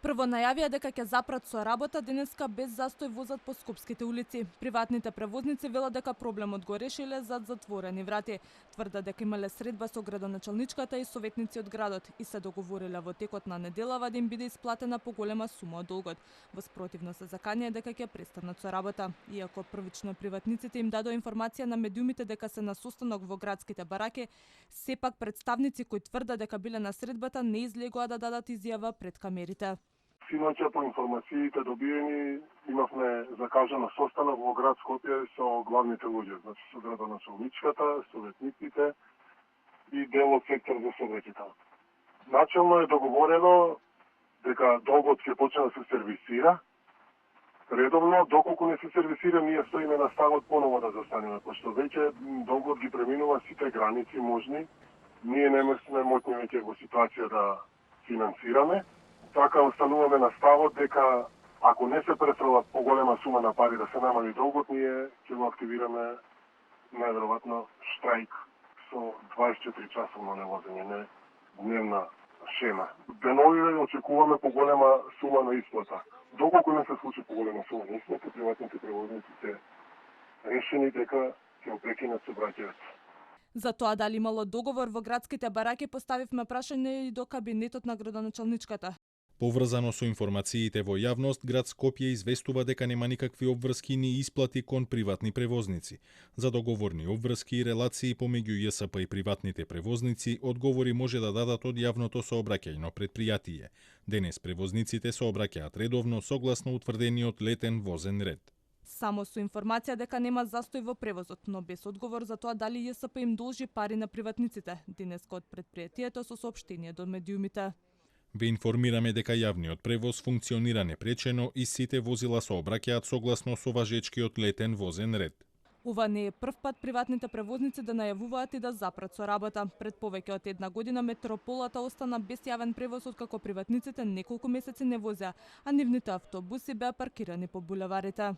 Прво најавија дека ќе запрат со работа, денеска без застој возат по скопските улици. Приватните превозници велат дека проблемот го решиле зад затворени врати. Тврдат дека имале средба со градоначалничката и советници од градот и се договориле во текот на неделава да им биде исплатена поголема сума од долгот. Во спротивно се заканија дека ќе престанат со работа. Иако првично приватниците им дадоа информација на медиумите дека се на состанок во градските бараки, сепак представници кои тврдат дека биле на средбата не излегоа да дадат изјава пред камерите. Синоќа по информациите добиени имавме закажано состанок во град Скопје со главните луѓе, значи со градоначалничката, советниците и дел од сектор за советите. Начелно е договорено дека долгот ќе почне да се сервисира. Редовно, доколку не се сервисира, ние стоиме на ставот поново да застанеме, пошто веќе долгот ги преминува сите граници можни. Ние не сме моќни веќе во ситуација да финансираме. Така остануваме на ставот дека ако не се префрлат поголема сума на пари да се намали долгот, ние ќе го активираме најверојатно штрајк со 24 часовно невозење, не дневна шема. Деновиве очекуваме поголема сума на исплата. Доколку не се случи поголема сума на исплата, приватните превозници се решени дека ќе прекинат сообраќајот. За тоа дали имало договор во градските бараки поставивме прашање и до кабинетот на градоначалничката. Поврзано со информациите во јавност, град Скопје известува дека нема никакви обврски ни исплати кон приватни превозници. За договорни обврски и релации помеѓу ЈСП и приватните превозници, одговори може да дадат од јавното сообраќајно предпријатие. Денес превозниците сообраќаат редовно согласно утврдениот летен возен ред. Само со информација дека нема застој во превозот, но без одговор за тоа дали ЈСП им должи пари на приватниците. Денеска од предпријатието со соопштение до медиумите. Ве информираме дека јавниот превоз функционира непречено и сите возила сообраќаат согласно со важечкиот летен возен ред. Ова не е прв пат приватните превозници да најавуваат и да запрат со работа. Пред повеќе од една година метрополата остана без јавен превоз откако приватниците неколку месеци не возеа, а нивните автобуси беа паркирани по булеварите.